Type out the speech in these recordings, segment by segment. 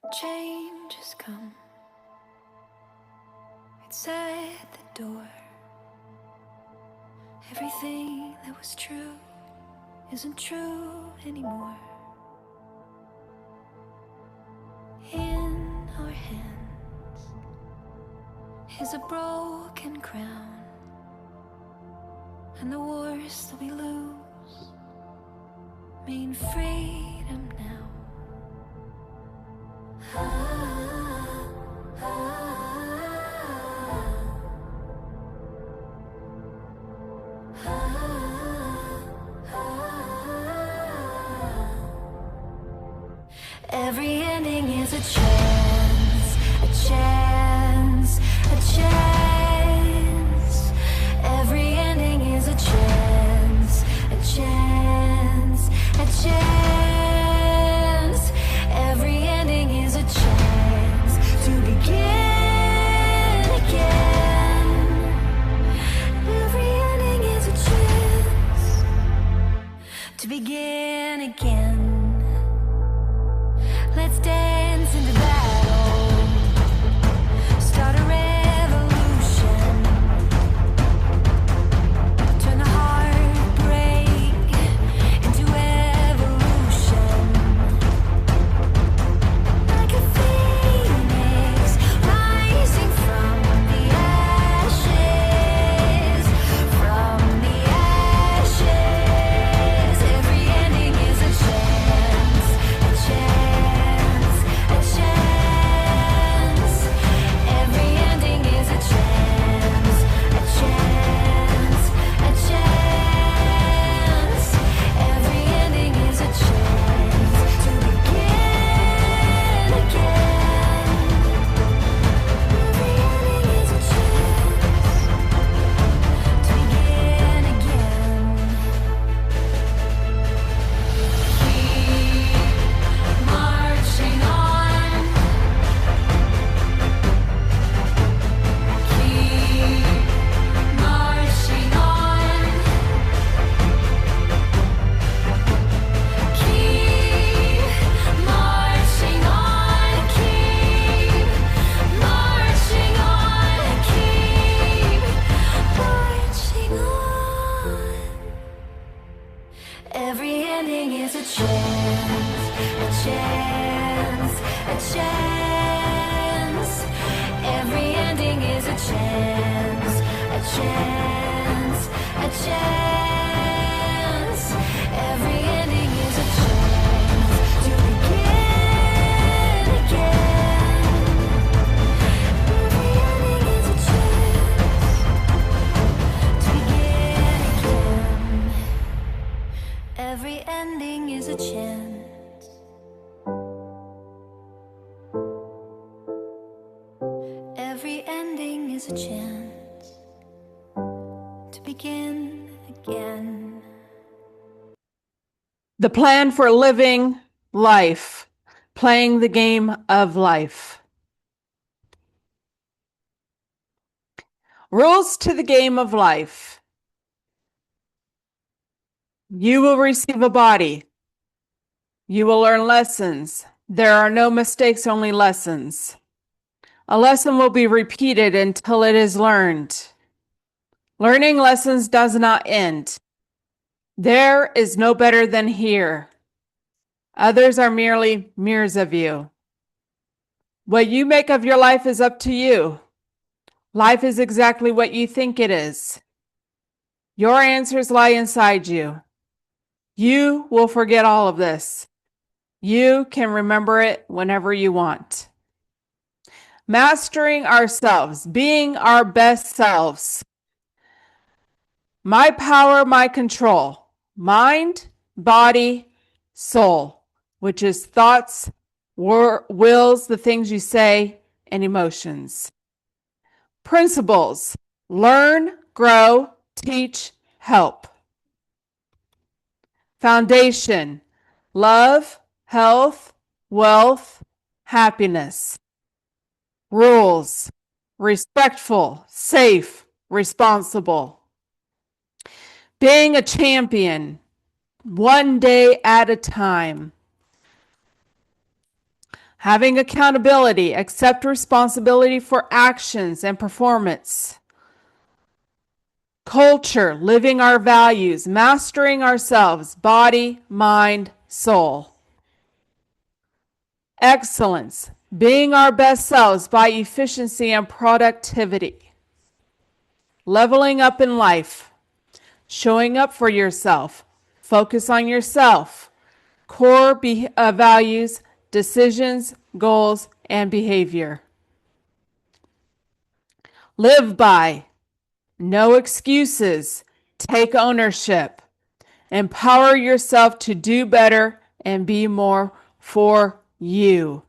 Change has come. It's at the door. Everything that was true isn't true anymore. In our hands is a broken crown, and the wars that we lose mean freedom now. Every ending is a chance, a chance, a chance. Every ending is a chance, a chance, a chance. Every ending is a chance to begin again. Every ending is a chance to begin again. Let's dance into battle, start a revolution, turn the heartbreak into evolution. Like a phoenix rising from the ashes, from the ashes. Every ending is a chance, a chance, a chance. Every ending is a chance, a chance, a chance. Every ending is a chance to begin again. Every ending is a chance to begin again. Keep marching on. Keep marching on. Keep marching on. Keep marching on. Keep marching on. Every ending is a chance, a chance, a chance. Every ending is a chance, a chance, a chance. Every ending is a chance to begin again. Every ending is a chance to begin again. Every ending is a chance. Every ending is a chance to begin again. The plan for living life, playing the game of life. Rules to the game of life. You will receive a body. You will learn lessons. There are no mistakes, only lessons. A lesson will be repeated until it is learned. Learning lessons does not end. There is no better than here. Others are merely mirrors of you. What you make of your life is up to you. Life is exactly what you think it is. Your answers lie inside you. You will forget all of this. You can remember it whenever you want. Mastering ourselves, being our best selves. My power, my control. Mind, body, soul, which is thoughts, wills, the things you say, and emotions. Principles: learn, grow, teach, help. Foundation: love, health, wealth, happiness. Rules: respectful, safe, responsible. Being a champion, one day at a time. Having accountability, accept responsibility for actions and performance. Culture, living our values, mastering ourselves, body, mind, soul. Excellence, being our best selves by efficiency and productivity. Leveling up in life, showing up for yourself, focus on yourself, core values, decisions, goals, and behavior. Live by, no excuses, take ownership, empower yourself to do better and be more for you.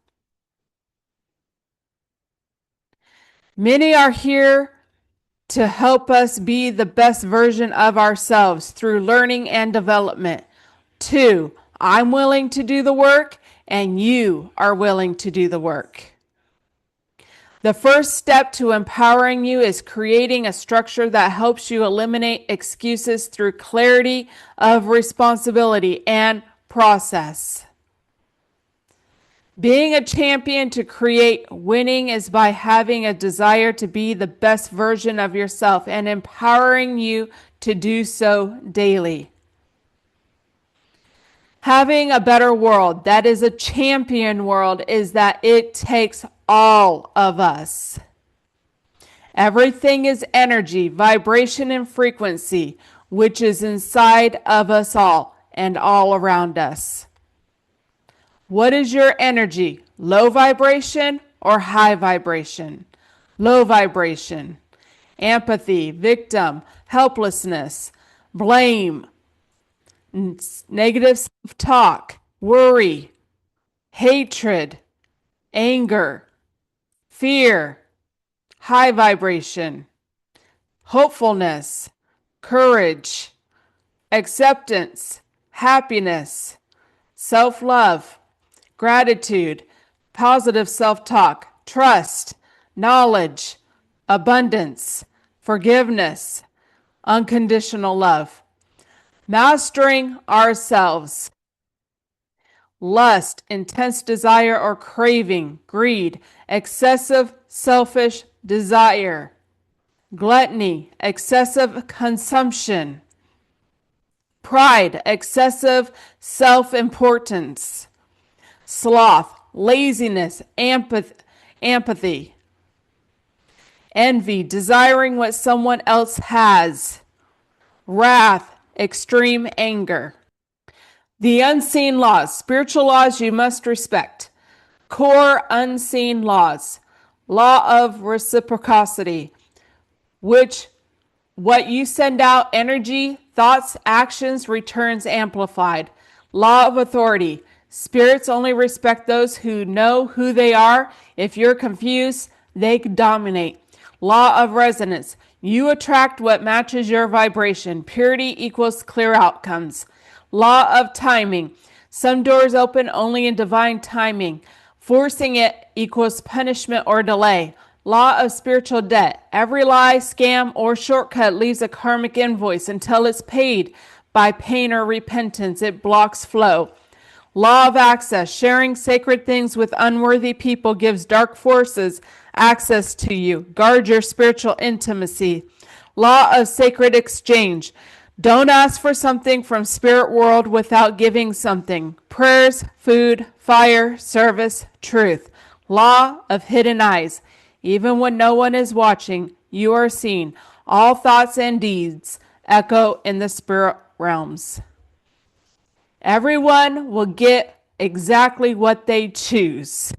Many are here to help us be the best version of ourselves through learning and development. 2, I'm willing to do the work and you are willing to do the work. The first step to empowering you is creating a structure that helps you eliminate excuses through clarity of responsibility and process. Being a champion to create winning is by having a desire to be the best version of yourself and empowering you to do so daily. Having a better world that is a champion world is that it takes all of us. Everything is energy, vibration, and frequency, which is inside of us all and all around us. What is your energy? Low vibration or high vibration? Low vibration. Empathy, victim, helplessness, blame, negative self-talk, worry, hatred, anger, fear. High vibration. Hopefulness, courage, acceptance, happiness, self-love, gratitude, positive self-talk, trust, knowledge, abundance, forgiveness, unconditional love. Mastering ourselves. Lust, intense desire or craving, greed, excessive selfish desire. Gluttony, excessive consumption. Pride, excessive self-importance. Sloth, laziness, empathy. Envy, desiring what someone else has. Wrath, extreme anger. The unseen laws, spiritual laws you must respect. Core unseen laws. Law of reciprocity, which what you send out, energy, thoughts, actions, returns amplified. Law of authority. Spirits only respect those who know who they are. If you're confused, they dominate. Law of resonance. You attract what matches your vibration. Purity equals clear outcomes. Law of timing. Some doors open only in divine timing. Forcing it equals punishment or delay. Law of spiritual debt. Every lie, scam, or shortcut leaves a karmic invoice until it's paid by pain or repentance. It blocks flow. Law of access. Sharing sacred things with unworthy people gives dark forces access to you. Guard your spiritual intimacy. Law of sacred exchange. Don't ask for something from spirit world without giving something. Prayers, food, fire, service, truth. Law of hidden eyes. Even when no one is watching, you are seen. All thoughts and deeds echo in the spirit realms. Everyone will get exactly what they choose.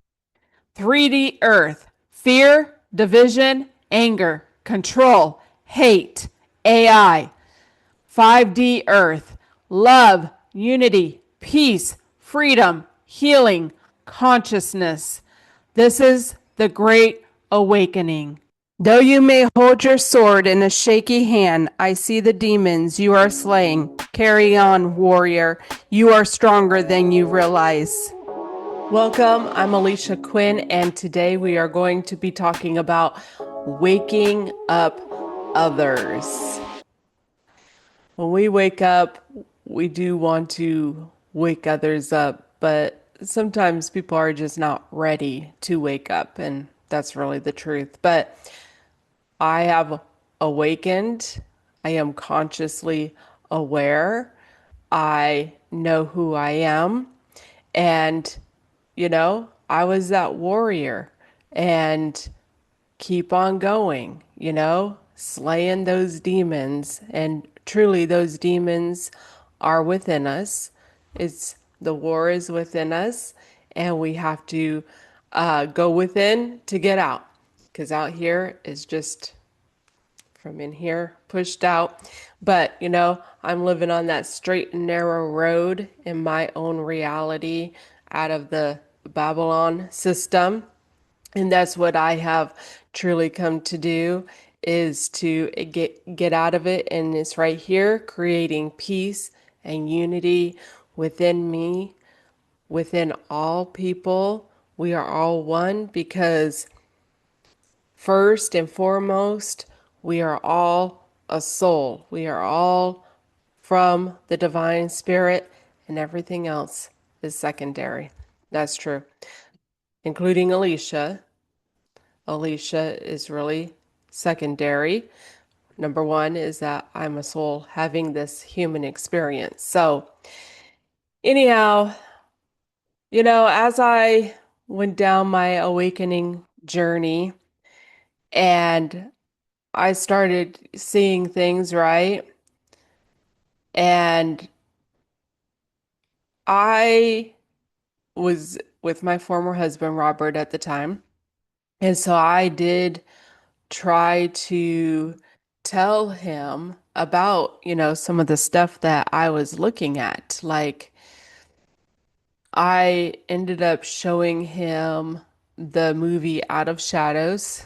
3D Earth. Fear, division, anger, control, hate, AI. 5D Earth. Love, unity, peace, freedom, healing, consciousness. This is the Great Awakening. Though you may hold your sword in a shaky hand, I see the demons you are slaying. Carry on, warrior. You are stronger than you realize. Welcome, I'm Alisha Quinn, and today we are going to be talking about waking up others. When we wake up, we do want to wake others up, but sometimes people are just not ready to wake up, and that's really the truth. But I have awakened. I am consciously aware. I know who I am. And, I was that warrior and keep on going, slaying those demons. And truly, those demons are within us. It's the war is within us, and we have to go within to get out. Because out here is just from in here pushed out. But, I'm living on that straight and narrow road in my own reality out of the Babylon system. And that's what I have truly come to do is to get out of it, and it's right here creating peace and unity within me, within all people. We are all one because first and foremost, we are all a soul. We are all from the divine spirit, and everything else is secondary. That's true, including Alisha. Alisha is really secondary. Number one is that I'm a soul having this human experience. So, anyhow, as I went down my awakening journey and I started seeing things right, and I was with my former husband, Robert, at the time. And so I did try to tell him about, some of the stuff that I was looking at. Like, I ended up showing him the movie Out of Shadows,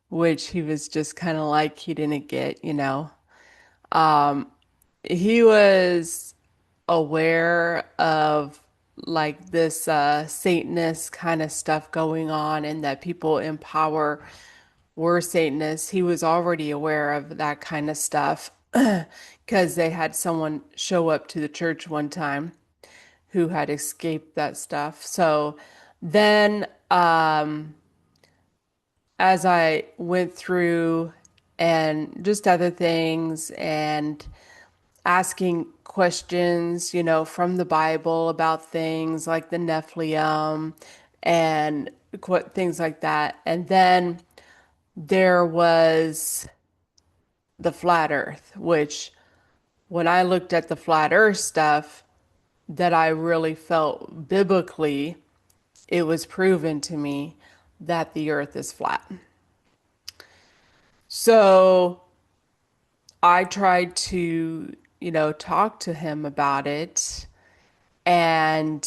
which he was just kind of like he didn't get. Um, he was aware of like this Satanist kind of stuff going on and that people in power were Satanists. He was already aware of that kind of stuff because they had someone show up to the church one time who had escaped that stuff. So then, as I went through and just other things and asking questions, from the Bible about things like the Nephilim and things like that. And then there was the flat earth, which when I looked at the flat earth stuff, that I really felt biblically, it was proven to me that the earth is flat. So I tried to, talk to him about it. And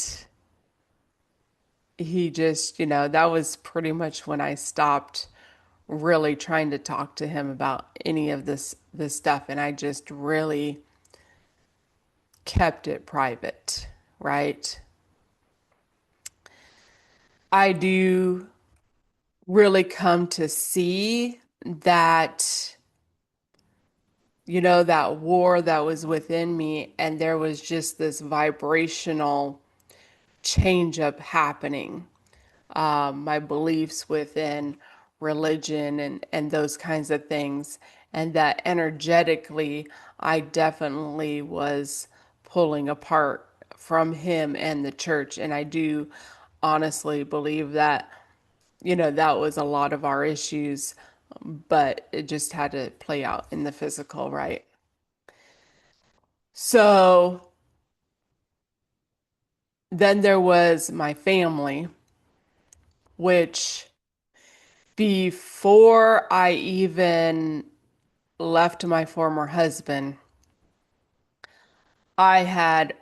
he just, that was pretty much when I stopped really trying to talk to him about any of this stuff. And I just really kept it private, right? I do really come to see that, that war that was within me, and there was just this vibrational change up happening. My beliefs within religion and those kinds of things, and that energetically, I definitely was pulling apart from him and the church. And I do honestly believe that, that was a lot of our issues, but it just had to play out in the physical, right? So then there was my family, which before I even left my former husband, I had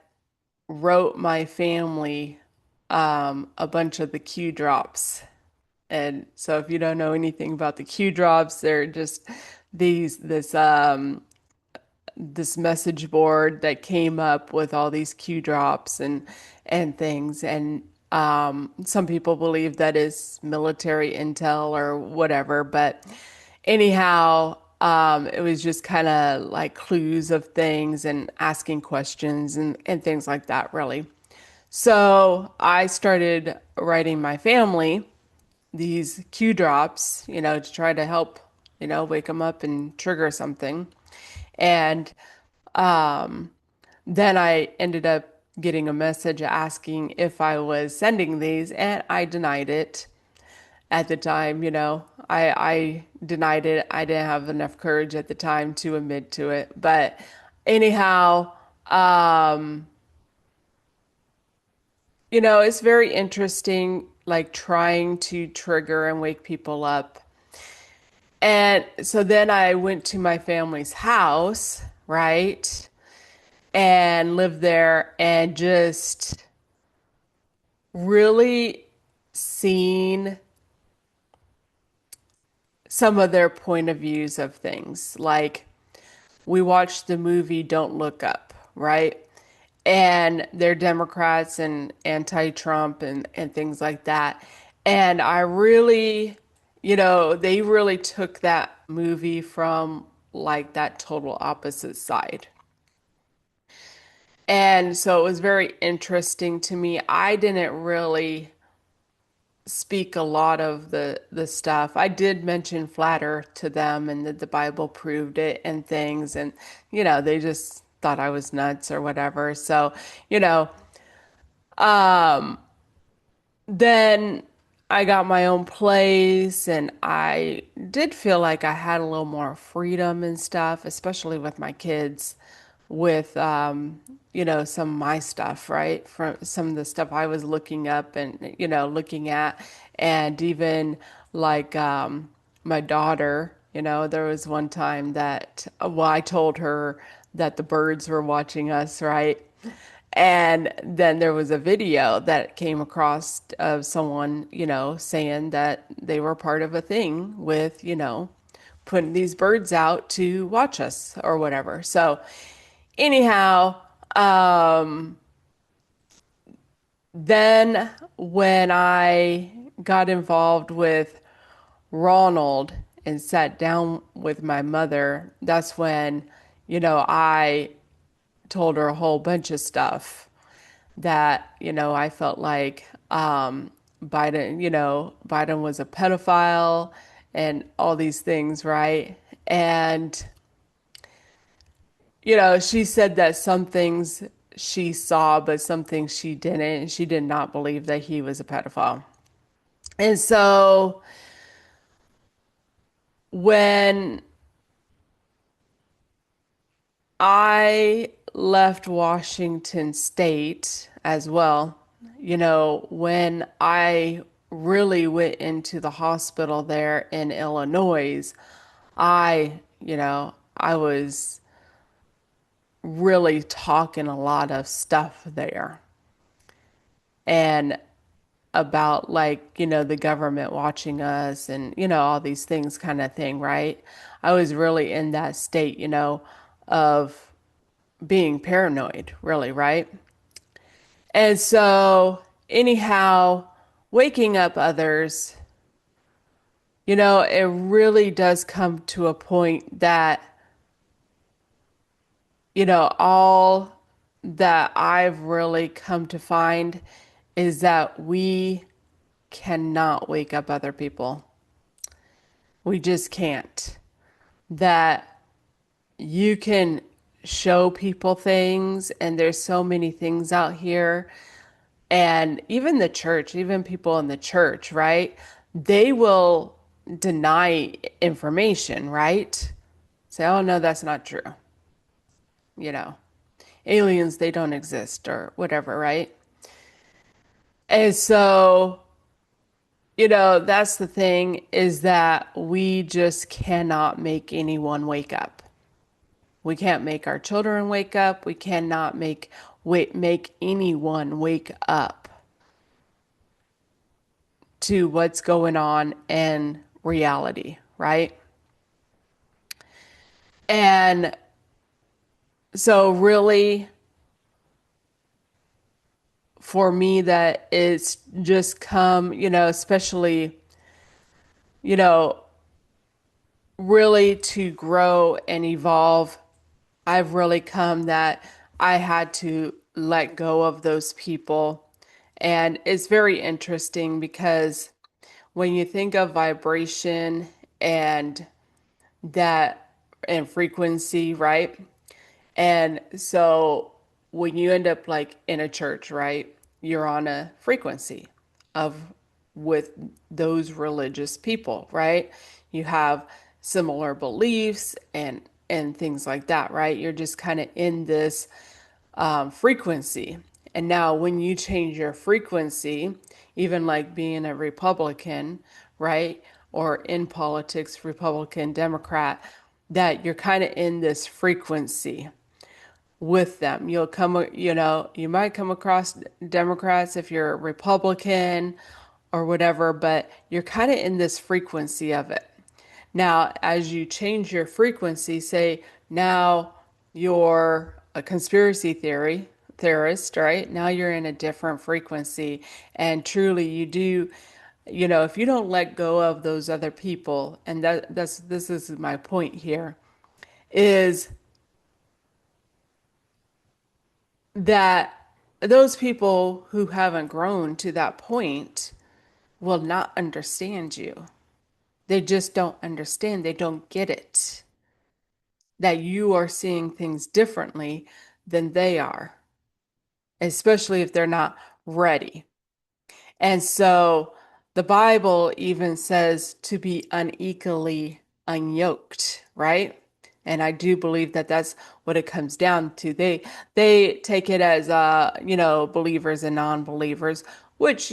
wrote my family a bunch of the Q drops. And so if you don't know anything about the Q drops, they're just this message board that came up with all these Q drops and things. And some people believe that is military intel or whatever. But anyhow, it was just kind of like clues of things and asking questions and things like that, really. So I started writing my family these cue drops, to try to help, wake them up and trigger something. And um, then I ended up getting a message asking if I was sending these, and I denied it at the time. I denied it. I didn't have enough courage at the time to admit to it. But anyhow, it's very interesting, like trying to trigger and wake people up. And so then I went to my family's house, right? And lived there and just really seen some of their point of views of things. Like we watched the movie Don't Look Up, right? And they're Democrats and anti-Trump and things like that. And I really, they really took that movie from like that total opposite side. And so it was very interesting to me. I didn't really speak a lot of the stuff. I did mention flat earth to them and that the Bible proved it and things and they just thought I was nuts or whatever. So, you know, then I got my own place and I did feel like I had a little more freedom and stuff, especially with my kids, with some of my stuff, right? From some of the stuff I was looking up and looking at, and even like my daughter, there was one time that well, I told her that the birds were watching us, right? And then there was a video that came across of someone, saying that they were part of a thing with, putting these birds out to watch us or whatever. So, anyhow, then when I got involved with Ronald and sat down with my mother, that's when, I told her a whole bunch of stuff that, I felt like Biden was a pedophile and all these things, right? And, she said that some things she saw, but some things she didn't. And she did not believe that he was a pedophile. And so when I left Washington State as well, when I really went into the hospital there in Illinois, I was really talking a lot of stuff there and about like, the government watching us and, all these things kind of thing, right? I was really in that state, of being paranoid, really, right? And so, anyhow, waking up others, it really does come to a point that, all that I've really come to find is that we cannot wake up other people. We just can't. That you can show people things, and there's so many things out here. And even the church, even people in the church, right? They will deny information, right? Say, oh, no, that's not true. You know, aliens, they don't exist or whatever, right? And so, that's the thing is that we just cannot make anyone wake up. We can't make our children wake up. We cannot make anyone wake up to what's going on in reality, right? And so really for me that it's just come, especially, you know, really to grow and evolve, I've really come that I had to let go of those people. And it's very interesting because when you think of vibration and that and frequency, right? And so when you end up like in a church, right, you're on a frequency of with those religious people, right? You have similar beliefs and things like that, right? You're just kind of in this frequency. And now when you change your frequency, even like being a Republican, right? Or in politics, Republican, Democrat, that you're kind of in this frequency with them. You'll come, you might come across Democrats if you're a Republican or whatever, but you're kind of in this frequency of it. Now, as you change your frequency, say now you're a conspiracy theorist, right? Now you're in a different frequency, and truly you do, if you don't let go of those other people, and that's this is my point here, is that those people who haven't grown to that point will not understand you. They just don't understand. They don't get it. That you are seeing things differently than they are, especially if they're not ready. And so the Bible even says to be unequally unyoked, right? And I do believe that that's what it comes down to. They take it as believers and non-believers, which,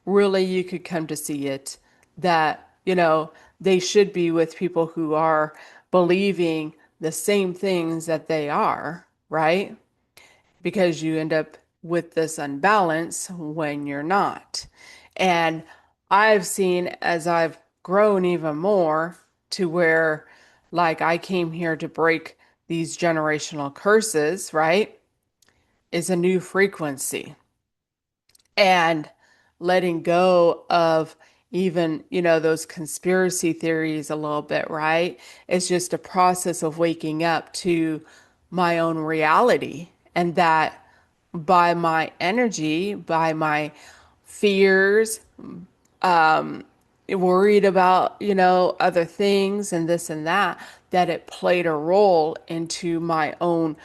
really you could come to see it that, they should be with people who are believing the same things that they are, right? Because you end up with this unbalance when you're not. And I've seen as I've grown even more to where, like, I came here to break these generational curses, right? Is a new frequency. And letting go of even, those conspiracy theories a little bit, right? It's just a process of waking up to my own reality and that by my energy, by my fears, worried about, other things and this and that, that it played a role into my own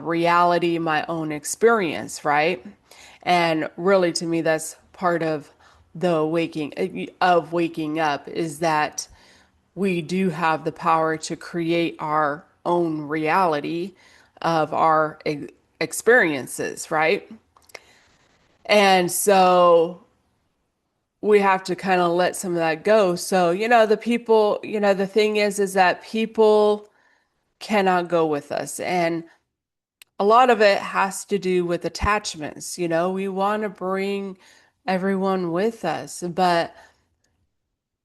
reality, my own experience, right? And really, to me, that's part of the waking up is that we do have the power to create our own reality of our experiences, right? And so we have to kind of let some of that go. So, the people, the thing is that people cannot go with us. And a lot of it has to do with attachments. We want to bring everyone with us, but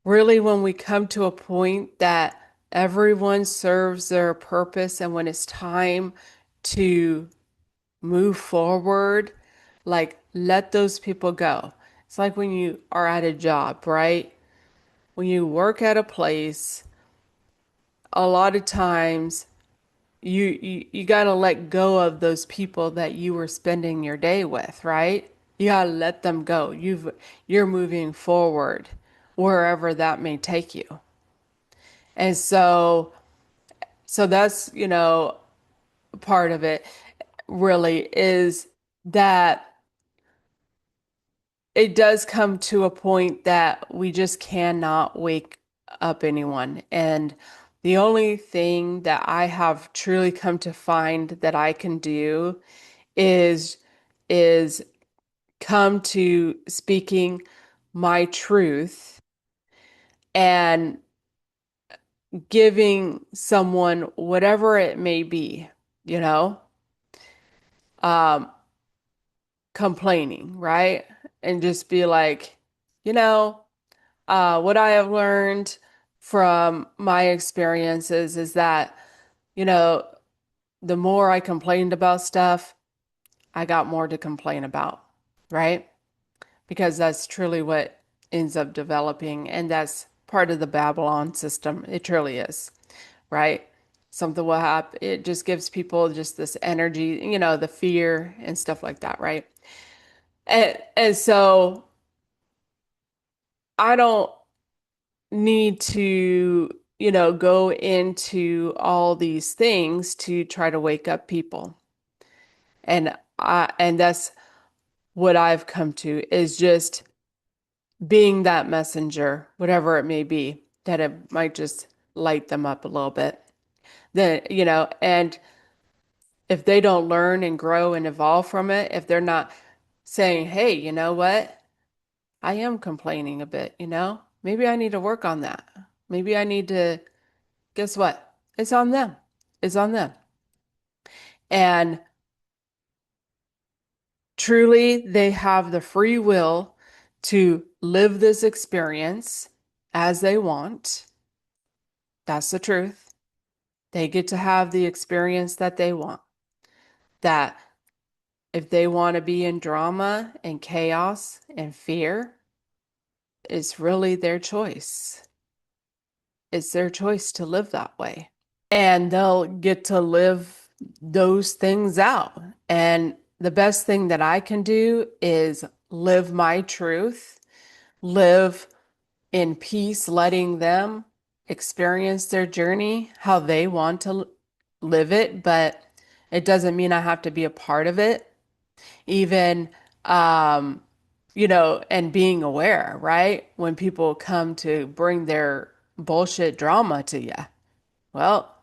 really, when we come to a point that everyone serves their purpose, and when it's time to move forward, like let those people go. It's like when you are at a job, right? When you work at a place, a lot of times you got to let go of those people that you were spending your day with, right? You got to let them go. You're moving forward wherever that may take you. And so that's, part of it really is that it does come to a point that we just cannot wake up anyone. And the only thing that I have truly come to find that I can do is is come to speaking my truth and giving someone whatever it may be, you know, um, complaining, right? And just be like, you know, what I have learned from my experiences is that, you know, the more I complained about stuff, I got more to complain about, right? Because that's truly what ends up developing, and that's part of the Babylon system. It truly is, right? something will happen. It just gives people just this energy, the fear and stuff like that, right? And so I don't need to, go into all these things to try to wake up people. And that's what I've come to is just being that messenger, whatever it may be, that it might just light them up a little bit. Then, and if they don't learn and grow and evolve from it, if they're not saying, hey, you know what? I am complaining a bit, Maybe I need to work on that. Maybe I need to, guess what? It's on them. It's on them. And truly, they have the free will to live this experience as they want. That's the truth. They get to have the experience that they want. That if they want to be in drama and chaos and fear, it's really their choice. It's their choice to live that way. And they'll get to live those things out. And the best thing that I can do is live my truth, live in peace, letting them experience their journey how they want to live it. But it doesn't mean I have to be a part of it. Even, and being aware, right? When people come to bring their bullshit drama to you. Well,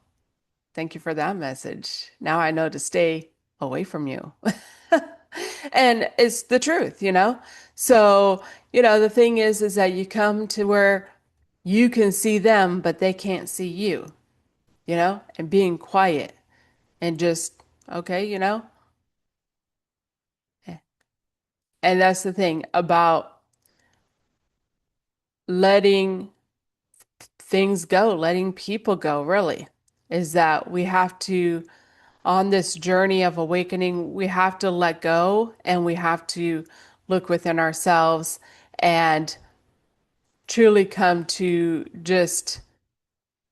thank you for that message. Now I know to stay away from you. And it's the truth. So, the thing is that you come to where you can see them, but they can't see you, and being quiet and just, okay. And that's the thing about letting things go, letting people go, really, is that we have to, on this journey of awakening, we have to let go and we have to look within ourselves and truly come to just,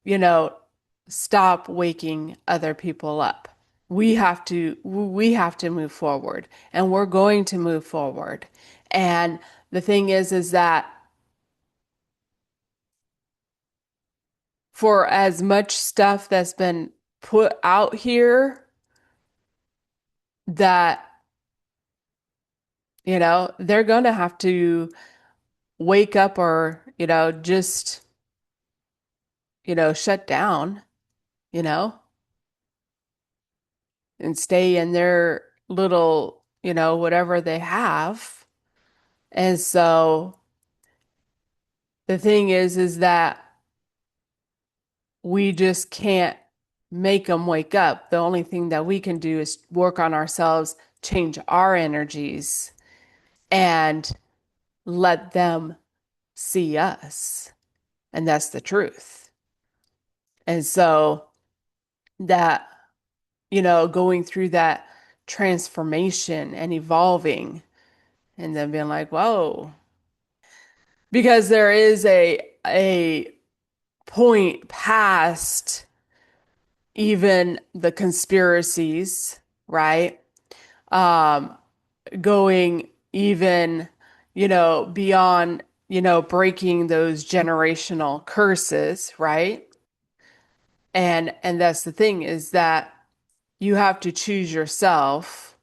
you know, stop waking other people up. We have to move forward and we're going to move forward. And the thing is that for as much stuff that's been put out here that, they're going to have to wake up or, just, shut down, you know, and stay in their little, whatever they have. And so the thing is that we just can't make them wake up. The only thing that we can do is work on ourselves, change our energies, and let them see us. And that's the truth. And so that, going through that transformation and evolving and then being like, whoa, because there is a point past even the conspiracies, right? Um, Going even, beyond, breaking those generational curses, right? And that's the thing is that you have to choose yourself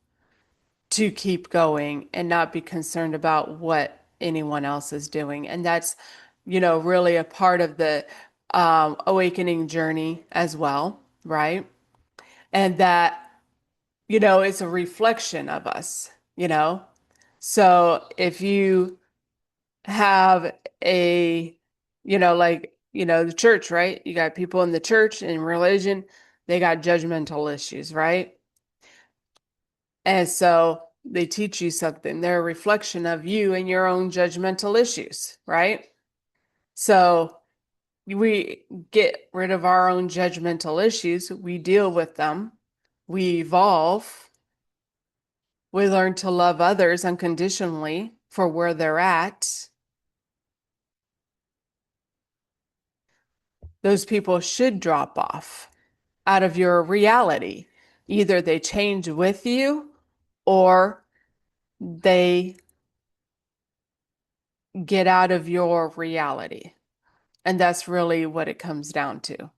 to keep going and not be concerned about what anyone else is doing. And that's, really a part of the awakening journey as well, right? And that, it's a reflection of us. So if you have the church, right? You got people in the church and religion, they got judgmental issues, right? And so they teach you something. They're a reflection of you and your own judgmental issues, right? So we get rid of our own judgmental issues, we deal with them, we evolve, we learn to love others unconditionally for where they're at. Those people should drop off. out of your reality. Either they change with you or they get out of your reality. And that's really what it comes down to,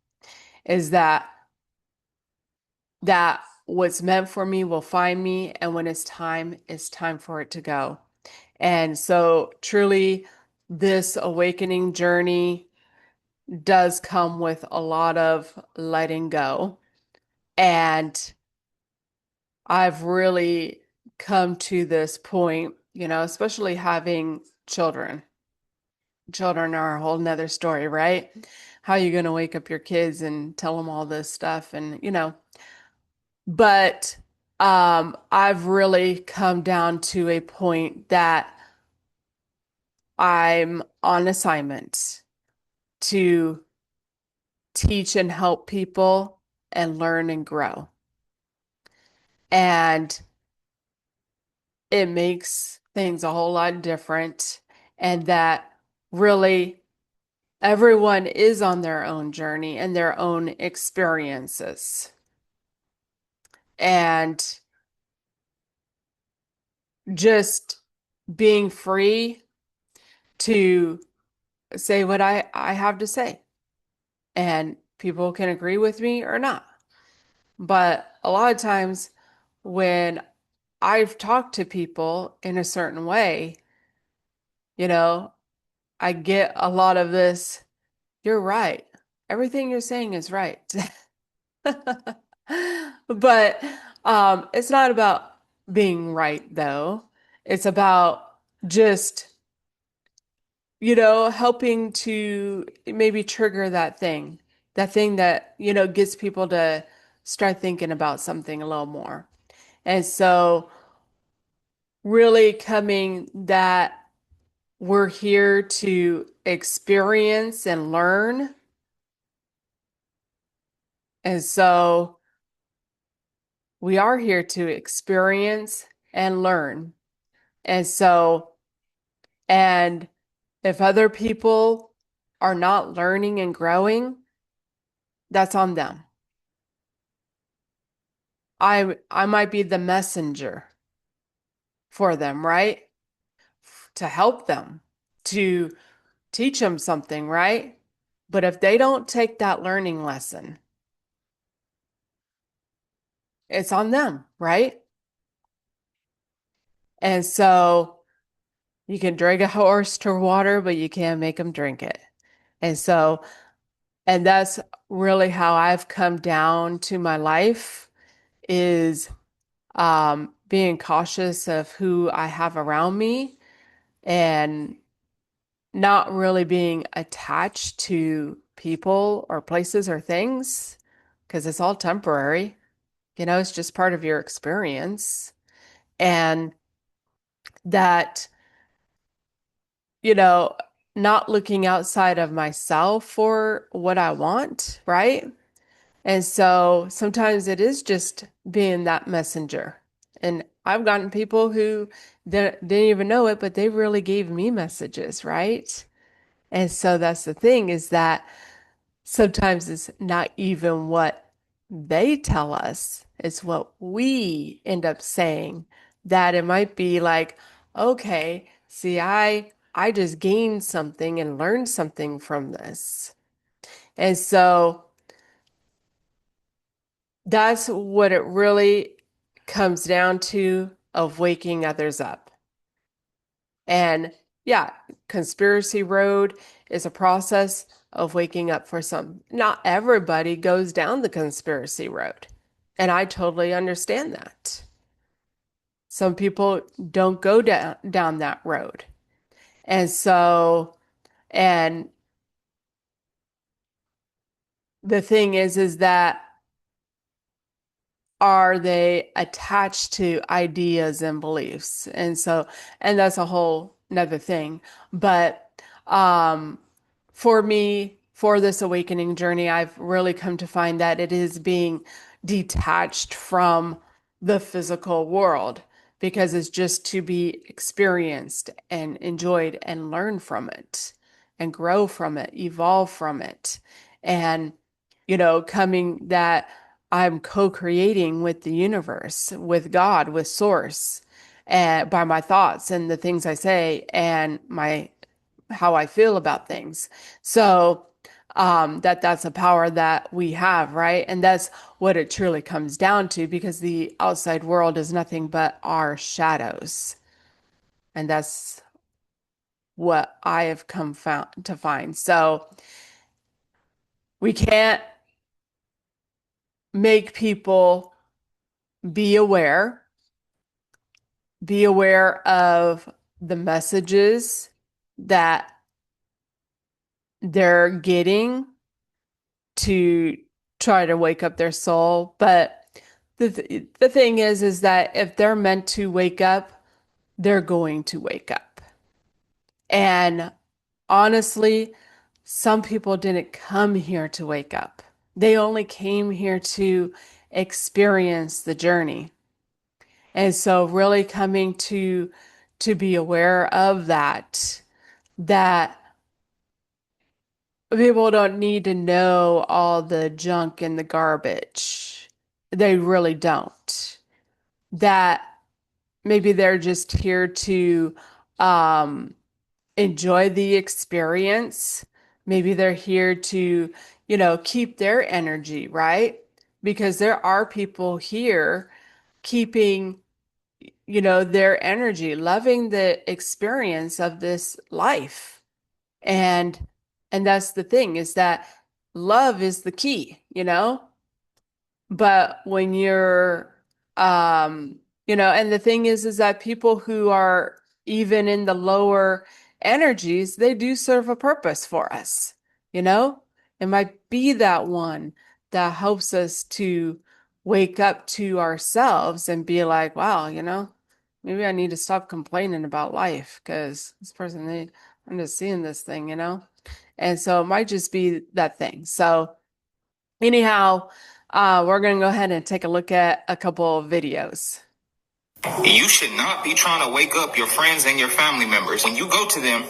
is that what's meant for me will find me, and when it's time for it to go. And so truly this awakening journey does come with a lot of letting go. And I've really come to this point, especially having children. Children are a whole nother story, right? How are you going to wake up your kids and tell them all this stuff? But I've really come down to a point that I'm on assignment to teach and help people and learn and grow. And it makes things a whole lot different. And that really everyone is on their own journey and their own experiences. And just being free to say what I have to say. And people can agree with me or not. But a lot of times when I've talked to people in a certain way, you know, I get a lot of this, you're right. Everything you're saying is right. But it's not about being right, though. It's about just, helping to maybe trigger that thing that, gets people to start thinking about something a little more. And so, really coming that we're here to experience and learn. And so, we are here to experience and learn. And so, and if other people are not learning and growing, that's on them. I might be the messenger for them, right? To help them, to teach them something, right? But if they don't take that learning lesson, it's on them, right? And so you can drag a horse to water, but you can't make them drink it. And so, and that's really how I've come down to my life is being cautious of who I have around me and not really being attached to people or places or things because it's all temporary. It's just part of your experience. And that, you know, not looking outside of myself for what I want, right? And so sometimes it is just being that messenger. And I've gotten people who didn't even know it, but they really gave me messages, right? And so that's the thing is that sometimes it's not even what they tell us, it's what we end up saying that it might be like, okay, see, I just gained something and learned something from this. And so that's what it really comes down to of waking others up. And yeah, conspiracy road is a process of waking up for some. Not everybody goes down the conspiracy road. And I totally understand that. Some people don't go down that road. And so, and the thing is that are they attached to ideas and beliefs? And so, and that's a whole another thing. But um, for me, for this awakening journey, I've really come to find that it is being detached from the physical world because it's just to be experienced and enjoyed and learn from it and grow from it, evolve from it. And, coming that I'm co-creating with the universe, with God, with source, and by my thoughts and the things I say and my how I feel about things. So that's a power that we have, right? And that's what it truly comes down to, because the outside world is nothing but our shadows. And that's what I have come to find. So we can't make people be aware, be aware of the messages that they're getting to try to wake up their soul. But the thing is that if they're meant to wake up, they're going to wake up. And honestly, some people didn't come here to wake up. They only came here to experience the journey. And so really coming to be aware of that, that people don't need to know all the junk and the garbage. They really don't. That maybe they're just here to enjoy the experience. Maybe they're here to, keep their energy, right? Because there are people here keeping, their energy, loving the experience of this life. And that's the thing, is that love is the key, But when you're and the thing is that people who are even in the lower energies, they do serve a purpose for us, It might be that one that helps us to wake up to ourselves and be like, wow, maybe I need to stop complaining about life, because this person, I'm just seeing this thing, And so it might just be that thing. So anyhow, we're going to go ahead and take a look at a couple of videos. You should not be trying to wake up your friends and your family members. When you go to them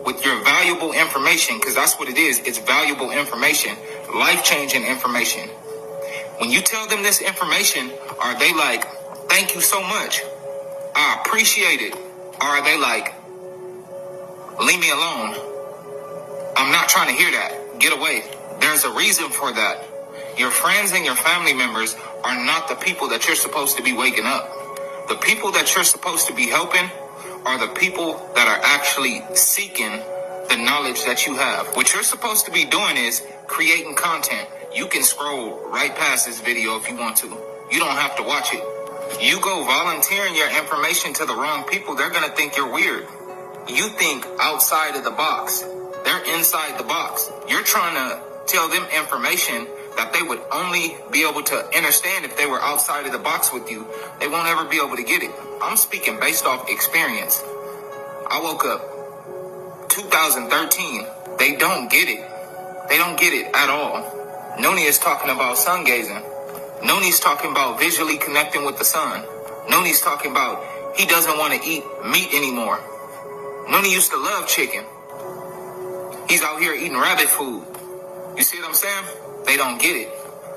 with your valuable information, because that's what it is, it's valuable information, life-changing information. When you tell them this information, are they like, thank you so much, I appreciate it? Or are they like, leave me alone, I'm not trying to hear that, get away? There's a reason for that. Your friends and your family members are not the people that you're supposed to be waking up. The people that you're supposed to be helping are the people that are actually seeking the knowledge that you have. What you're supposed to be doing is creating content. You can scroll right past this video if you want to. You don't have to watch it. You go volunteering your information to the wrong people, they're going to think you're weird. You think outside of the box. They're inside the box. You're trying to tell them information that they would only be able to understand if they were outside of the box with you. They won't ever be able to get it. I'm speaking based off experience. I woke up 2013. They don't get it. They don't get it at all. Noni is talking about sun gazing. Noni's talking about visually connecting with the sun. Noni's talking about he doesn't want to eat meat anymore. Noni used to love chicken. He's out here eating rabbit food. You see what I'm saying? They don't get it.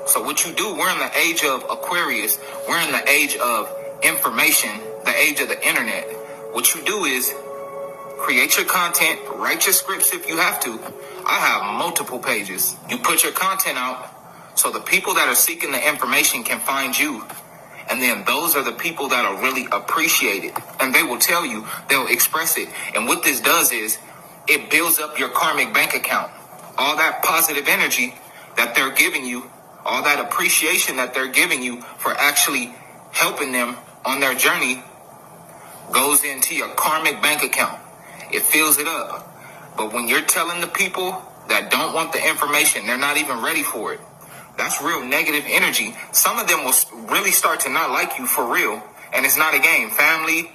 So what you do, we're in the age of Aquarius. We're in the age of information, the age of the internet. What you do is create your content, write your scripts if you have to. I have multiple pages. You put your content out so the people that are seeking the information can find you. And then those are the people that are really appreciate it. And they will tell you, they'll express it. And what this does is it builds up your karmic bank account. All that positive energy that they're giving you, all that appreciation that they're giving you for actually helping them on their journey goes into your karmic bank account. It fills it up. But when you're telling the people that don't want the information, they're not even ready for it. That's real negative energy. Some of them will really start to not like you for real. And it's not a game. Family,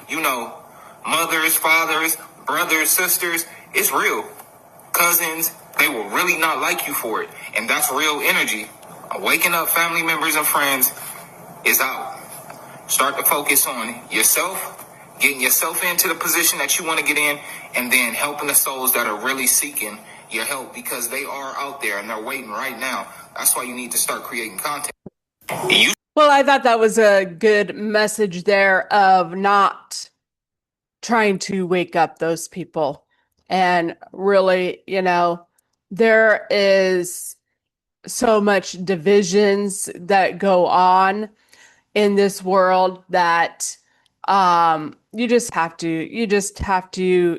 mothers, fathers, brothers, sisters, it's real. Cousins, they will really not like you for it. And that's real energy. Waking up family members and friends is out. Start to focus on yourself, getting yourself into the position that you want to get in, and then helping the souls that are really seeking your help, because they are out there and they're waiting right now. That's why you need to start creating content. You Well, I thought that was a good message there of not trying to wake up those people. And really, there is so much divisions that go on in this world that you just have to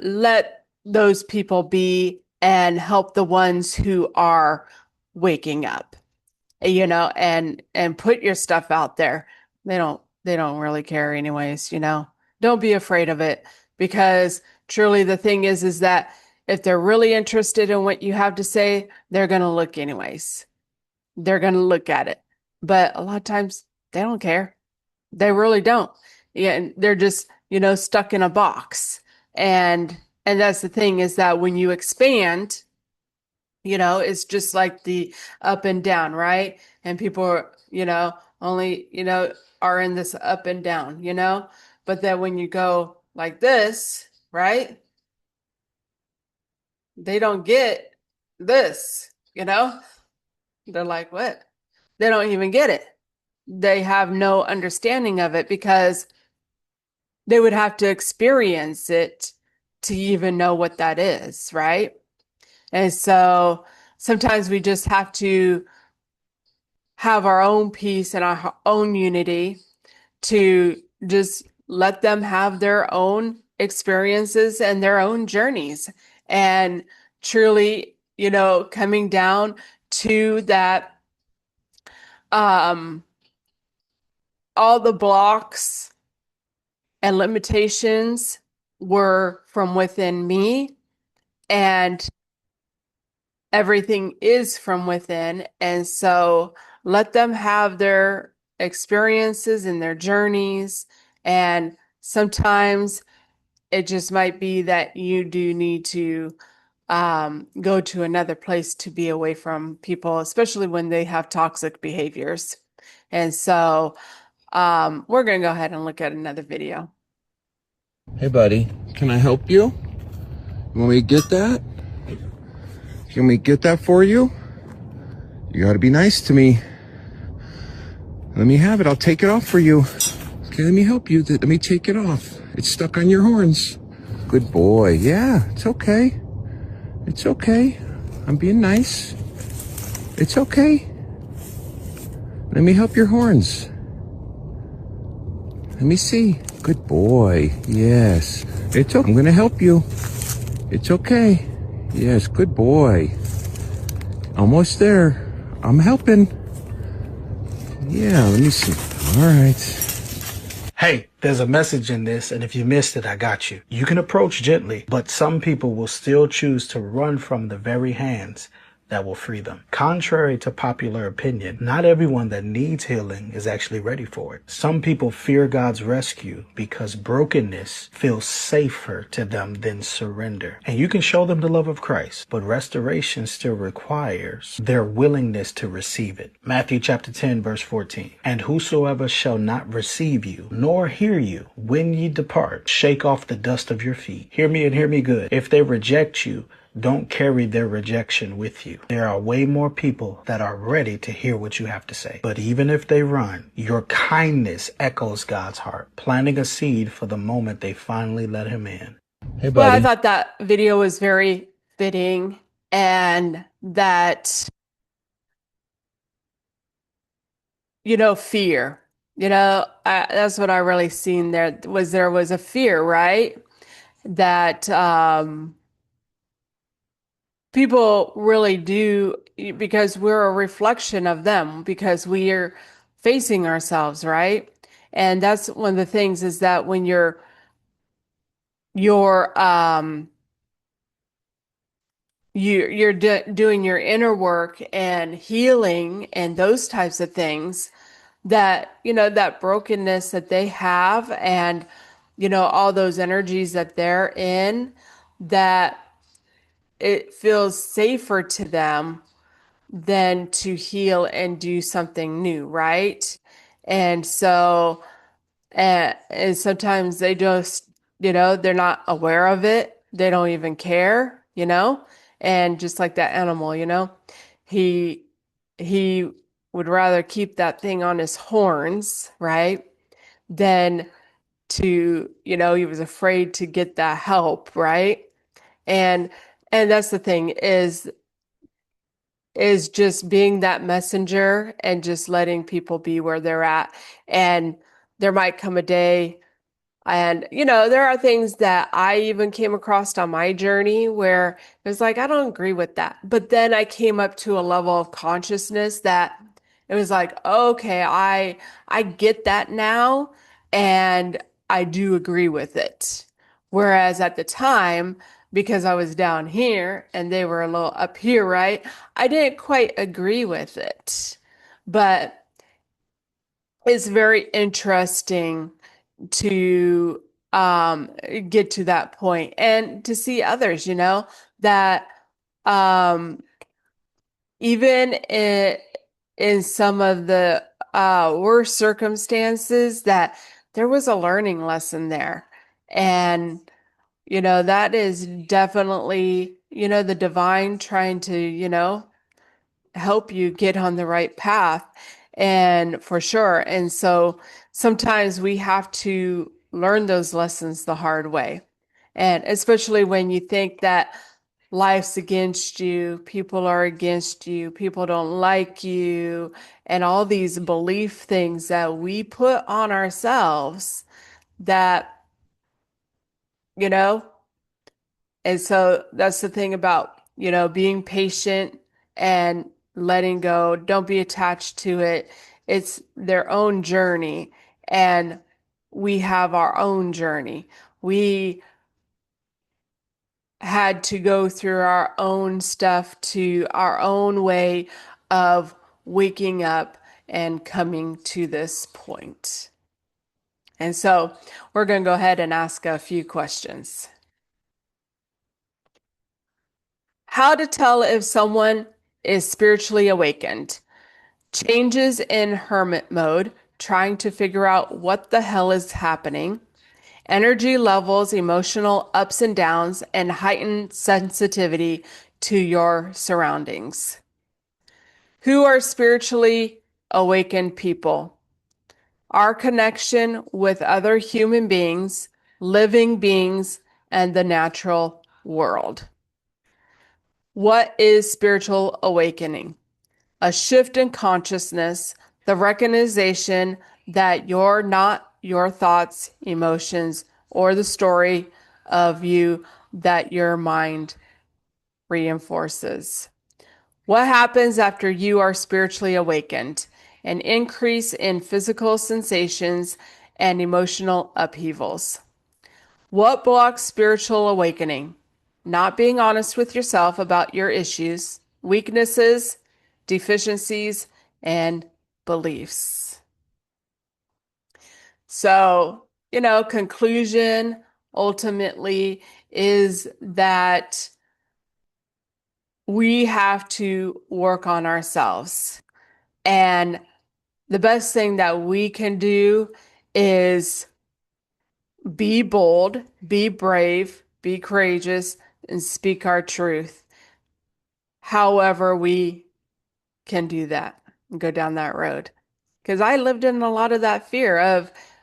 let those people be and help the ones who are waking up, and put your stuff out there. They don't really care anyways. Don't be afraid of it, because truly the thing is that if they're really interested in what you have to say, they're going to look anyways. They're going to look at it. But a lot of times they don't care. They really don't. Yeah, and they're just, stuck in a box. And that's the thing, is that when you expand, it's just like the up and down, right? And people are, only, are in this up and down, but then when you go like this, right? They don't get this, They're like, what? They don't even get it. They have no understanding of it, because they would have to experience it to even know what that is, right? And so sometimes we just have to have our own peace and our own unity to just let them have their own experiences and their own journeys. And truly, coming down to that, all the blocks and limitations were from within me, and everything is from within. And so let them have their experiences and their journeys. And sometimes it just might be that you do need to go to another place to be away from people, especially when they have toxic behaviors. And so we're going to go ahead and look at another video. Hey, buddy, can I help you? You want me to get that? You want me to get that for you? You gotta be nice to me. Let me have it. I'll take it off for you. Okay, let me help you. Let me take it off. It's stuck on your horns. Good boy. Yeah, it's okay. It's okay. I'm being nice. It's okay. Let me help your horns. Let me see. Good boy. Yes. It's okay. I'm gonna help you. It's okay. Yes, good boy. Almost there. I'm helping. Yeah, let me see. All right. Hey, there's a message in this, and if you missed it, I got you. You can approach gently, but some people will still choose to run from the very hands that will free them. Contrary to popular opinion, not everyone that needs healing is actually ready for it. Some people fear God's rescue because brokenness feels safer to them than surrender. And you can show them the love of Christ, but restoration still requires their willingness to receive it. Matthew chapter 10, verse 14. And whosoever shall not receive you, nor hear you, when ye depart, shake off the dust of your feet. Hear me and hear me good. If they reject you, don't carry their rejection with you. There are way more people that are ready to hear what you have to say. But even if they run, your kindness echoes God's heart, planting a seed for the moment they finally let him in. Hey, Well, I buddy. thought that video was very fitting, and that, fear, that's what I really seen there was a fear, right? That people really do, because we're a reflection of them, because we are facing ourselves, right? And that's one of the things, is that when you're doing your inner work and healing and those types of things, that that brokenness that they have, and all those energies that they're in, that it feels safer to them than to heal and do something new, right? And so, and sometimes they just, they're not aware of it. They don't even care. And just like that animal, he he would rather keep that thing on his horns, right? Than to, he was afraid to get that help, right? And that's the thing is just being that messenger and just letting people be where they're at. And there might come a day, and there are things that I even came across on my journey where it was like, I don't agree with that. But then I came up to a level of consciousness that it was like, okay, I get that now, and I do agree with it. Whereas at the time, because I was down here and they were a little up here, right? I didn't quite agree with it. But it's very interesting to get to that point and to see others, that um, even in some of the worst circumstances, that there was a learning lesson there. And, that is definitely, the divine trying to, help you get on the right path. And for sure. And so sometimes we have to learn those lessons the hard way. And especially when you think that life's against you, people are against you, people don't like you, and all these belief things that we put on ourselves that, you know, and so that's the thing about, being patient and letting go. Don't be attached to it. It's their own journey, and we have our own journey. We had to go through our own stuff to our own way of waking up and coming to this point. And so we're going to go ahead and ask a few questions. How to tell if someone is spiritually awakened. Changes in hermit mode, trying to figure out what the hell is happening. Energy levels, emotional ups and downs, and heightened sensitivity to your surroundings. Who are spiritually awakened people? Our connection with other human beings, living beings, and the natural world. What is spiritual awakening? A shift in consciousness, the recognition that you're not your thoughts, emotions, or the story of you that your mind reinforces. What happens after you are spiritually awakened? An increase in physical sensations and emotional upheavals. What blocks spiritual awakening? Not being honest with yourself about your issues, weaknesses, deficiencies, and beliefs. So, conclusion ultimately is that we have to work on ourselves. And the best thing that we can do is be bold, be brave, be courageous, and speak our truth. However, we can do that and go down that road. Because I lived in a lot of that fear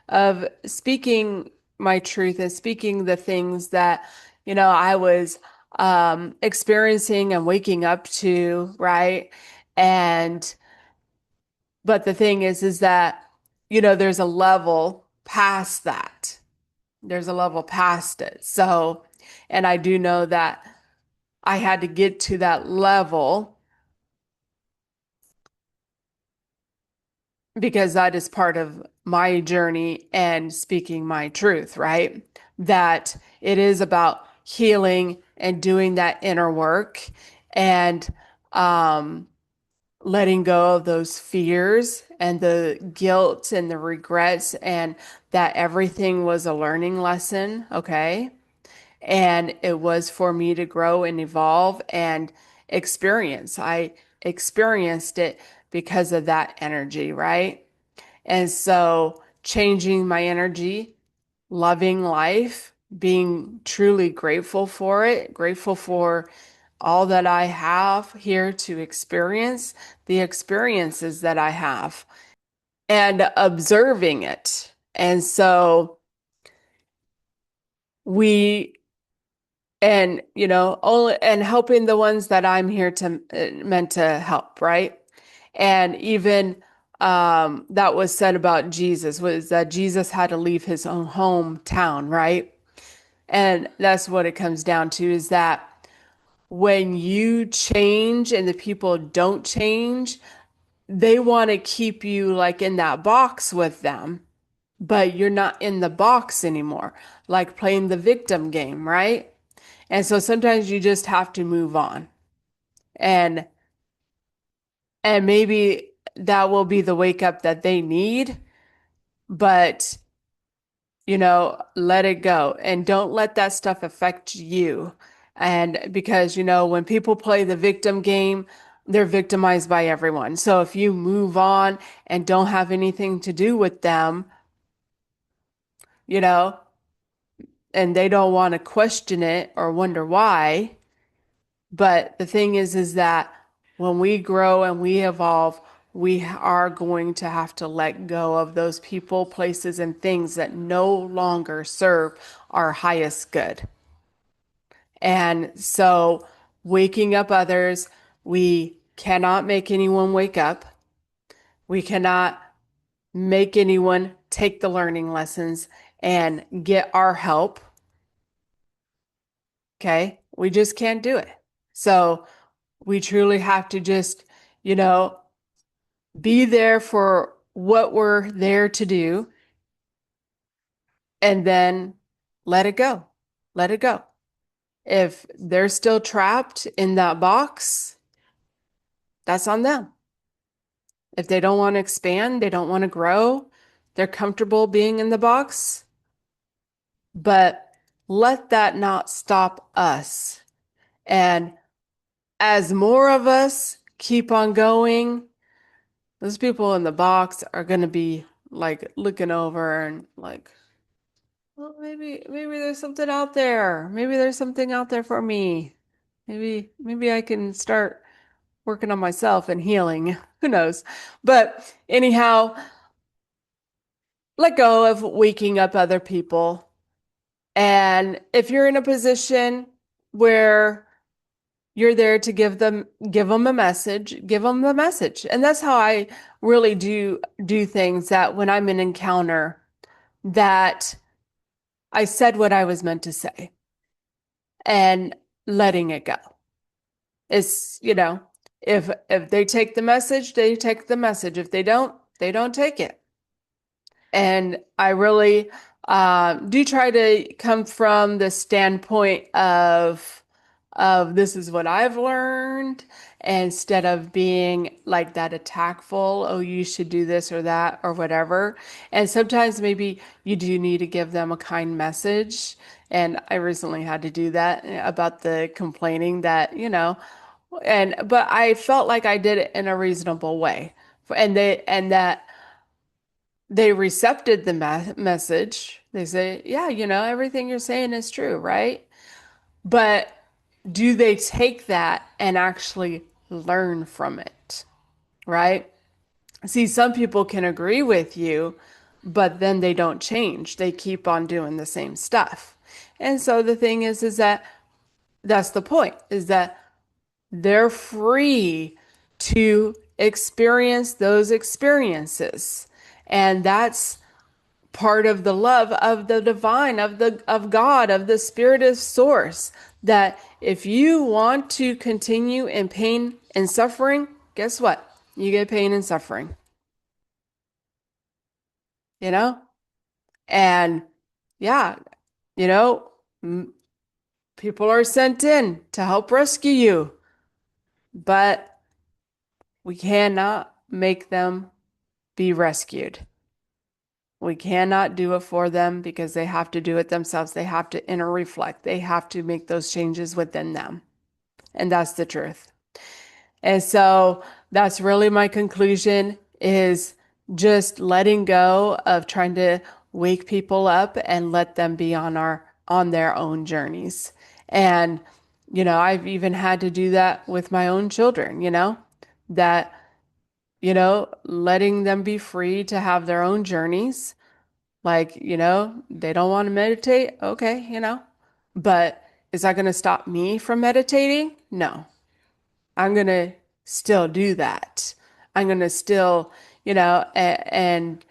of speaking my truth and speaking the things that, I was experiencing and waking up to, right? But the thing is that, there's a level past that. There's a level past it. So, and I do know that I had to get to that level because that is part of my journey and speaking my truth, right? That it is about healing and doing that inner work and letting go of those fears and the guilt and the regrets, and that everything was a learning lesson, okay? And it was for me to grow and evolve and experience. I experienced it because of that energy, right? And so changing my energy, loving life, being truly grateful for it, grateful for all that I have here to experience, the experiences that I have, and observing it. And so we, and only and helping the ones that I'm here to meant to help, right? And even that was said about Jesus, was that Jesus had to leave his own hometown, right? And that's what it comes down to, is that when you change and the people don't change, they want to keep you like in that box with them, but you're not in the box anymore, like playing the victim game, right? And so sometimes you just have to move on. And maybe that will be the wake up that they need, but let it go and don't let that stuff affect you. And because, when people play the victim game, they're victimized by everyone. So if you move on and don't have anything to do with them, you know, and they don't want to question it or wonder why. But the thing is that when we grow and we evolve, we are going to have to let go of those people, places, and things that no longer serve our highest good. And so, waking up others, we cannot make anyone wake up. We cannot make anyone take the learning lessons and get our help. Okay? We just can't do it. So, we truly have to just, be there for what we're there to do and then let it go. Let it go. If they're still trapped in that box, that's on them. If they don't want to expand, they don't want to grow, they're comfortable being in the box. But let that not stop us. And as more of us keep on going, those people in the box are going to be like looking over and like, well, maybe there's something out there. Maybe there's something out there for me. Maybe I can start working on myself and healing. Who knows? But anyhow, let go of waking up other people. And if you're in a position where you're there to give them a message, give them the message. And that's how I really do things, that when I'm in encounter, that I said what I was meant to say and letting it go. It's, if they take the message, they take the message. If they don't take it. And I really do try to come from the standpoint of this is what I've learned, instead of being like that attackful, oh, you should do this or that or whatever. And sometimes maybe you do need to give them a kind message. And I recently had to do that about the complaining that, but I felt like I did it in a reasonable way. And that they recepted the message. They say, yeah, everything you're saying is true, right? But do they take that and actually learn from it, right? See, some people can agree with you, but then they don't change. They keep on doing the same stuff. And so the thing is that that's the point, is that they're free to experience those experiences. And that's part of the love of the divine, of God, of the spirit of source, that if you want to continue in pain and suffering, guess what? You get pain and suffering. And yeah, people are sent in to help rescue you, but we cannot make them be rescued. We cannot do it for them because they have to do it themselves. They have to inner reflect. They have to make those changes within them. And that's the truth. And so that's really my conclusion, is just letting go of trying to wake people up and let them be on their own journeys. And I've even had to do that with my own children, that, letting them be free to have their own journeys. Like, they don't want to meditate. Okay, but is that going to stop me from meditating? No, I'm going to still do that. I'm going to still, and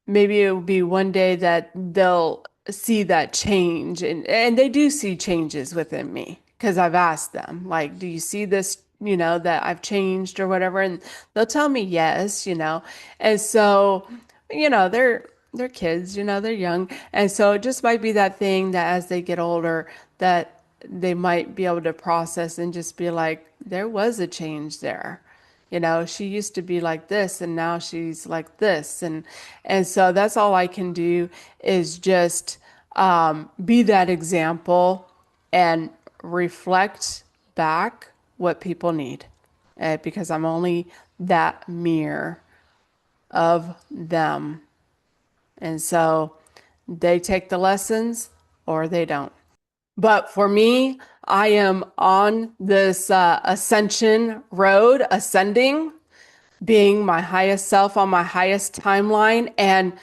maybe it will be one day that they'll see that change, and they do see changes within me because I've asked them, like, do you see this, that I've changed or whatever? And they'll tell me yes, and so, they're kids, they're young, and so it just might be that thing that as they get older that they might be able to process and just be like, there was a change there. She used to be like this and now she's like this. And so that's all I can do is just be that example and reflect back what people need. Because I'm only that mirror of them. And so they take the lessons or they don't. But for me, I am on this ascension road, ascending, being my highest self on my highest timeline. And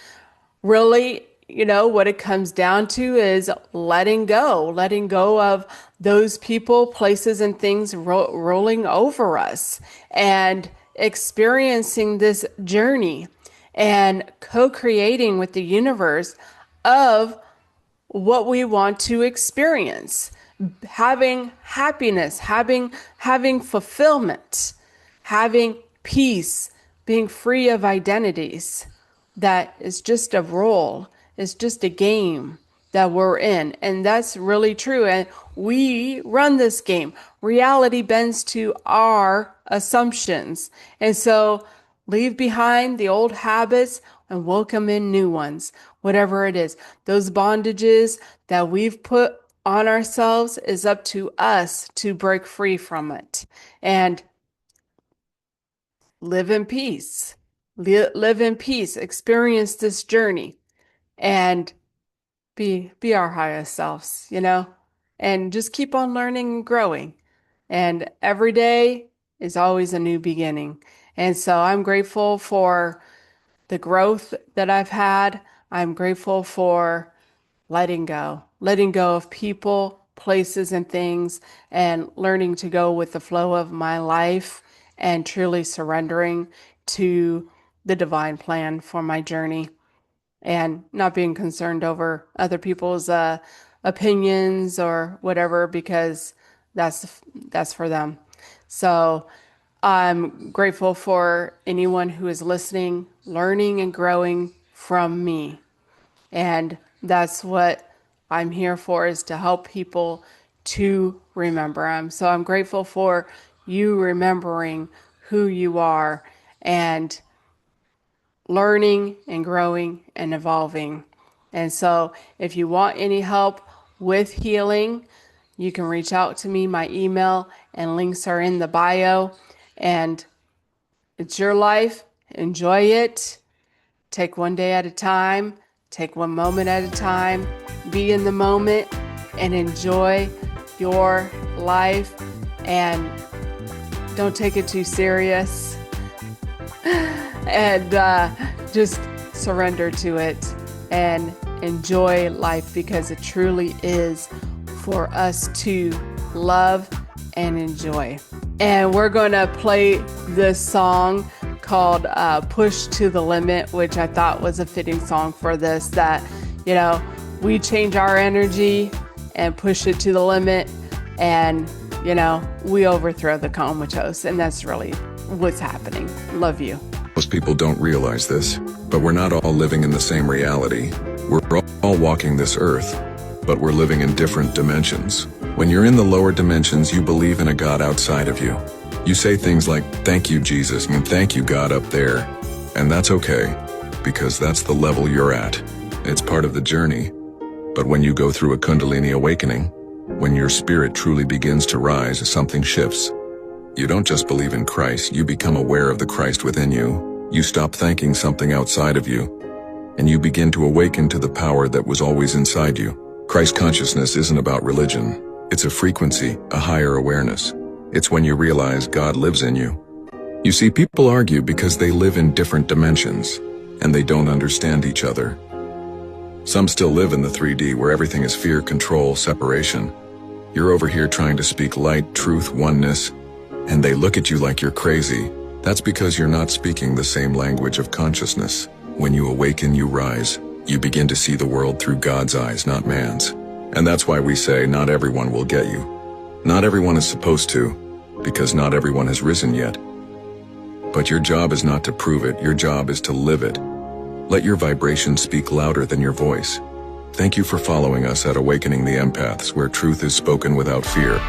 really, what it comes down to is letting go of those people, places, and things rolling over us and experiencing this journey and co-creating with the universe of what we want to experience, having happiness, having fulfillment, having peace, being free of identities. That is just a role, it's just a game that we're in. And that's really true. And we run this game. Reality bends to our assumptions. And so leave behind the old habits and welcome in new ones, whatever it is. Those bondages that we've put on ourselves is up to us to break free from it and live in peace. Live in peace, experience this journey, and be our highest selves, and just keep on learning and growing. And every day is always a new beginning. And so I'm grateful for the growth that I've had. I'm grateful for letting go of people, places, and things, and learning to go with the flow of my life and truly surrendering to the divine plan for my journey and not being concerned over other people's opinions or whatever, because that's for them. So I'm grateful for anyone who is listening, learning, and growing from me. And that's what I'm here for, is to help people to remember. I'm grateful for you remembering who you are and learning and growing and evolving. And so if you want any help with healing, you can reach out to me. My email and links are in the bio. And it's your life. Enjoy it. Take one day at a time. Take one moment at a time. Be in the moment and enjoy your life. And don't take it too serious. And just surrender to it and enjoy life, because it truly is for us to love and enjoy. And we're going to play this song called Push to the Limit, which I thought was a fitting song for this, that, we change our energy and push it to the limit, and, we overthrow the comatose. And that's really what's happening. Love you. Most people don't realize this, but we're not all living in the same reality. We're all walking this earth, but we're living in different dimensions. When you're in the lower dimensions, you believe in a God outside of you. You say things like, "Thank you, Jesus," and "Thank you, God," up there. And that's okay, because that's the level you're at. It's part of the journey. But when you go through a Kundalini awakening, when your spirit truly begins to rise, something shifts. You don't just believe in Christ, you become aware of the Christ within you. You stop thanking something outside of you, and you begin to awaken to the power that was always inside you. Christ consciousness isn't about religion. It's a frequency, a higher awareness. It's when you realize God lives in you. You see, people argue because they live in different dimensions, and they don't understand each other. Some still live in the 3D where everything is fear, control, separation. You're over here trying to speak light, truth, oneness, and they look at you like you're crazy. That's because you're not speaking the same language of consciousness. When you awaken, you rise. You begin to see the world through God's eyes, not man's. And that's why we say not everyone will get you. Not everyone is supposed to, because not everyone has risen yet. But your job is not to prove it, your job is to live it. Let your vibration speak louder than your voice. Thank you for following us at Awakening the Empaths, where truth is spoken without fear.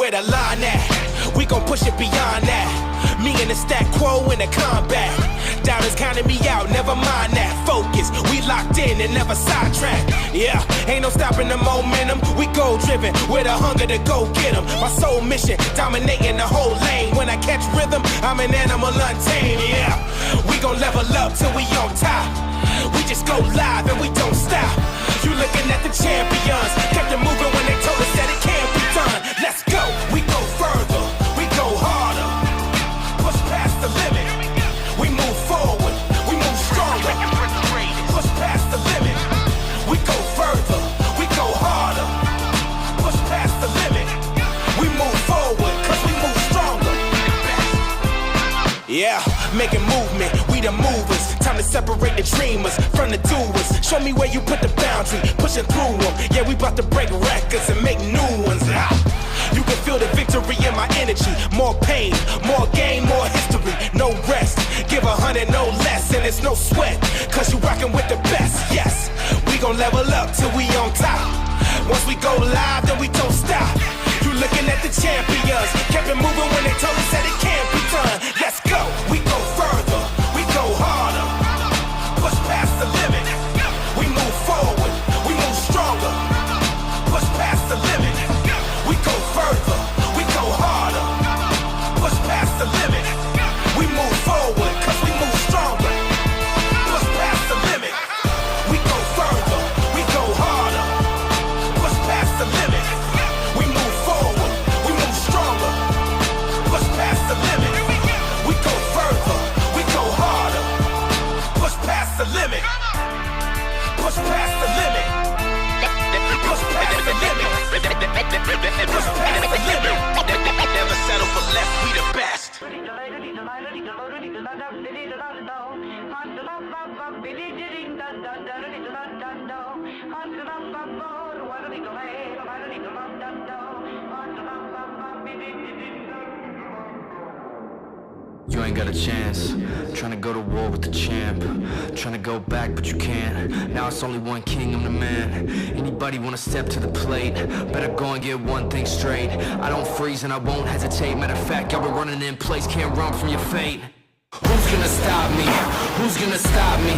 The line at, we gon' push it beyond that. Me and the stat quo in the combat. Doubters counting me out, never mind that. Focus, we locked in and never sidetracked. Yeah, ain't no stopping the momentum. We goal driven with a hunger to go get 'em. My sole mission, dominating the whole lane. When I catch rhythm, I'm an animal untamed. Yeah, we gon' level up till we on top. We just go live and we don't stop. You looking at the champions, kept it moving when they told us that it can't be done. Let's go, we go further, we go harder, push past the limit. We move forward, we move stronger, push past the limit. We go further, we go harder, push past the limit. We move forward, cause we move stronger. Yeah, making movement, we the movers. Time to separate the dreamers from the doers. Show me where you put the boundary, pushing through them. Yeah, we about to break records and make new ones. You can feel the victory in my energy. More pain, more gain, more history. No rest, give 100, no less. And it's no sweat, cause you rockin' with the best. Yes, we gon' level up till we on top. Once we go live, then we don't stop. You looking at the champions, kept it moving when they told us that it can't be done. Let's go, we go further, we go harder, push past the limit. We move forward, we move stronger, push past the limit. We go further, we go harder, push past the limit. We move forward, cause we move stronger, push past the limit. We go further, we go harder, push past the limit. We move forward, we move stronger, push past the limit. We go further, we go harder, push past the limit. Push past the limit. Push past the limit. Push past the limit. Never settle for less, we the best. You ain't got a chance. Trying to go to war with the champ. Trying to go back, but you can't. Now it's only one king, I'm the man. Anybody wanna step to the plate? Better go and get one thing straight. I don't freeze and I won't hesitate. Matter of fact, y'all been running in place, can't run from your fate. Who's gonna stop me? Who's gonna stop me?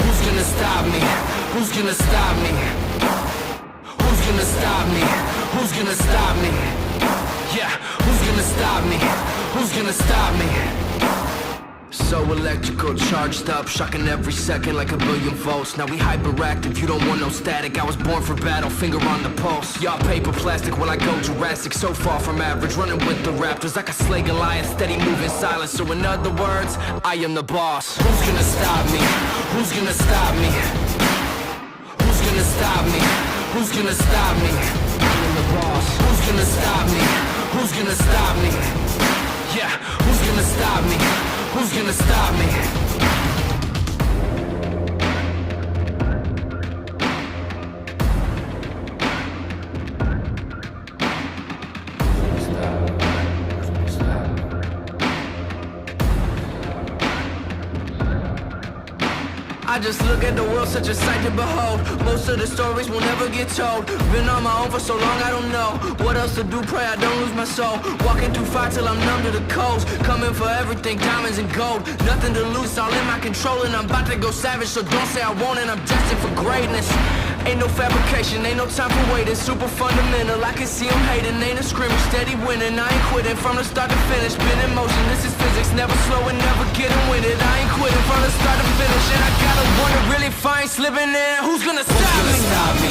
Who's gonna stop me? Who's gonna stop me? Who's gonna stop me? Who's gonna stop me? Yeah, who's gonna stop me? Who's gonna stop me? So electrical, charged up, shocking every second like a billion volts. Now we hyperactive, you don't want no static. I was born for battle, finger on the pulse. Y'all paper plastic while I go Jurassic. So far from average, running with the raptors like a slay Goliath, steady moving silent. So in other words, I am the boss. Who's gonna stop me? Who's gonna stop me? Who's gonna stop me? Who's gonna stop me? I am the boss. Who's gonna stop me? Who's gonna stop me? Yeah, who's gonna stop me? Who's gonna stop me? I just look at the world, such a sight to behold. Most of the stories will never get told. Been on my own for so long, I don't know what else to do, pray I don't lose my soul. Walking through fire till I'm numb to the coals. Coming for everything, diamonds and gold. Nothing to lose, all in my control. And I'm about to go savage, so don't say I won't. And I'm destined for greatness. Ain't no fabrication, ain't no time for waiting. Super fundamental, I can see them hating. Ain't a scrimmage, steady winning. I ain't quitting from the start to finish. Been in motion, this is physics. Never slowing, never getting winded. I ain't quitting from the start to finish. And I gotta wonder, really, if I ain't slipping in, who's gonna stop me?